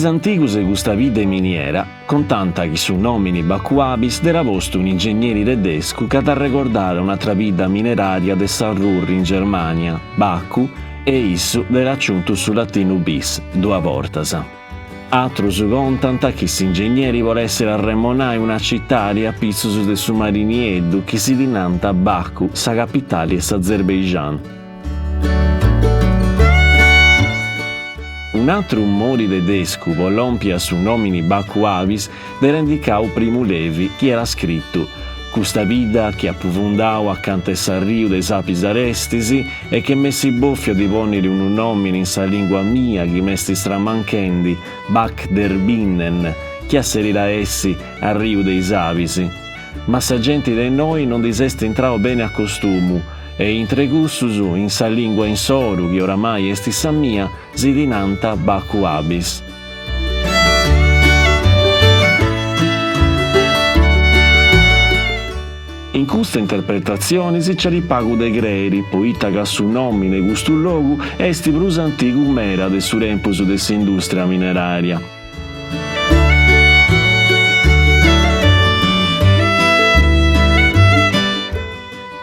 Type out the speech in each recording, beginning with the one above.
Is antigus e gusta vide miniera, contanta chi su nomini Bacuabis d'era posto un ingegneri tedesco che da ricordare un'altra vita mineraria de Sarrurri in Germania, Bacu, e issu d'era aggiunto su latino bis, dua vortasa. Atrus contanta che s'ingegneri volessero arremonare una città a pizzus de su marinieddu che si dinanta Baku, sa capitale e s'Azerbaijan. Un altro mori tedesco volompia su nomini Bacuabis d'era indicau Primu Levi, che era scritto «Custa vida che appufundau accanto a Sarriu dei sapis arestisi e che messi boffio di ponere un nomine in sa lingua mia che mesti stramanchendi, Bac der Binnen, che asserira essi a Riu dei Savisi. Ma sa gente de noi non diseste entrao bene a costumu, e in tregussus in sa lingua in soru, che oramai esti sa mia, si dinanta Bacuabis». In questa interpretazione si ci ripagu de greri, poita che su nomine gustu logu esti prus antigu mera de su tempus de s'industria mineraria.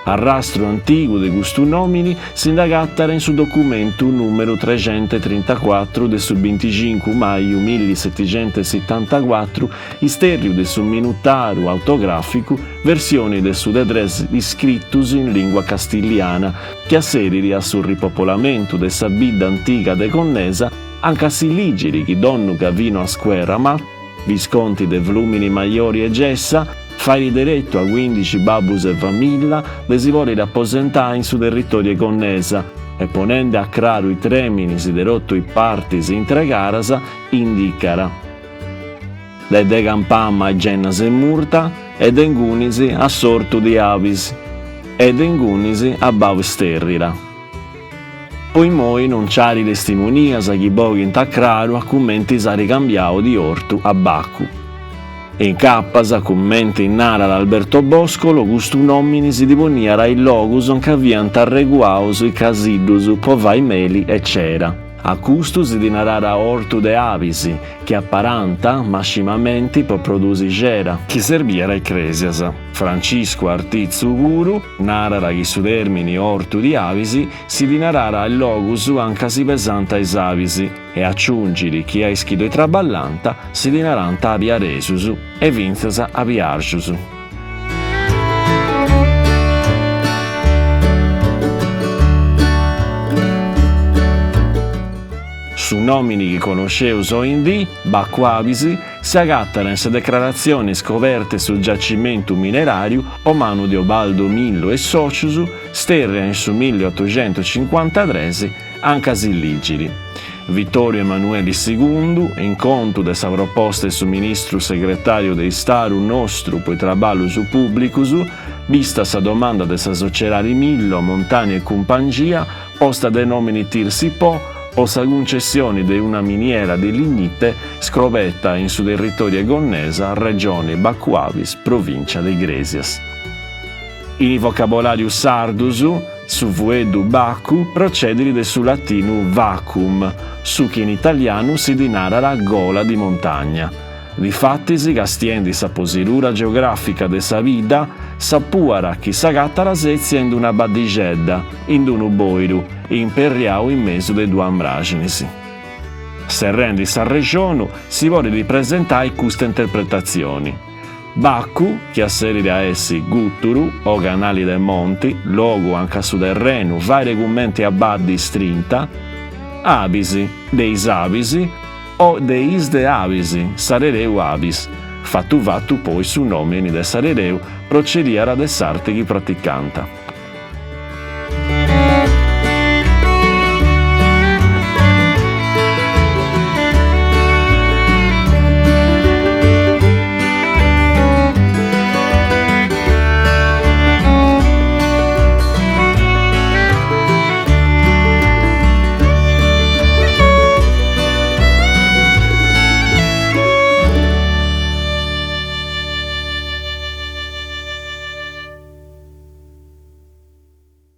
Al rastro antico de gustu nomini si indagattara in su documentu numero 334 de su 25 maio 1774, isterriu de su minutaru autograficu, versioni de su dedres iscrittus in lingua castigliana, che asseriri a sul ripopolamento de sa bidda antica de Connesa, anche si ligiri chi donnu che vino a squerra, ma visconti de Vlumini Maiori e Gessa, fai diretto a 15 babus e famiglia, si vuole rappresentare in su territorio Connesa e ponendo a craro i tremini si derotto i partis in tre garasa, indicara de campamma a Gennas e Murta e dengunisi a sortu di Avis e dengunisi a Baus Terrira. Poi moi non c'ari testimonias a chi boghi in tacraro a commenti sa ricambiao di ortu a Bacu. In cappasa, commenti in nara ad Alberto Boscolo, gustu nomini si diponiara il logus che avviant arreguaus i casiddus povai meli e cera. A custu si dinarara ortu de avisi, che apparanta, mascimamenti, per produsi cera, che serviera ecclesias. Francisco Artizzu Guru, narara che su termini ortu di avisi, si dinarara il logus anche si pesanta is avisi, e aggiungiri chi ha ischido e traballanta, si dinaranta a piaresus, e vinzas a piarcius. Su nomini che conosceus oindì, Bacuabisi, si agattano in se declarazioni scoperte sul giacimento minerario o mano di Obaldo Millo e Socius, sterrea in su 1853, anche a Silligiri. Vittorio Emanuele II, in conto de sa proposta su ministro segretario de Staru nostru poi traballo su publicus, vista sa domanda de sa socerari Millo, Montani e Cumpangia, posta de nomini tirsi po', o sa concessione di una miniera di lignite scrovetta in su territorio Connesa, regione Bacuabis, provincia de Gresias. In vocabolario sardus, su vuedu Bacu, procedere de su latino vacuum, su che in italiano si dinara la gola di montagna. Difattisi, castiendi sa posirura geografica de sa vida, sappuara chi s'agatta la sezia in una badigedda, in un boiru, imperriau in mezzo de due ambraginisi. Se rendi sa regione, si vuole ripresentare queste interpretazioni. Bacu, che asserire a essi Gutturu, o canali dei monti, logo anche su terreno, vari commenti a baddi strinta, Abisi, deis Abisi, o deis de Abisi, sarereu Abis, fattu vattu poi su nomini de sarereu, procediara de sarte chi praticanta.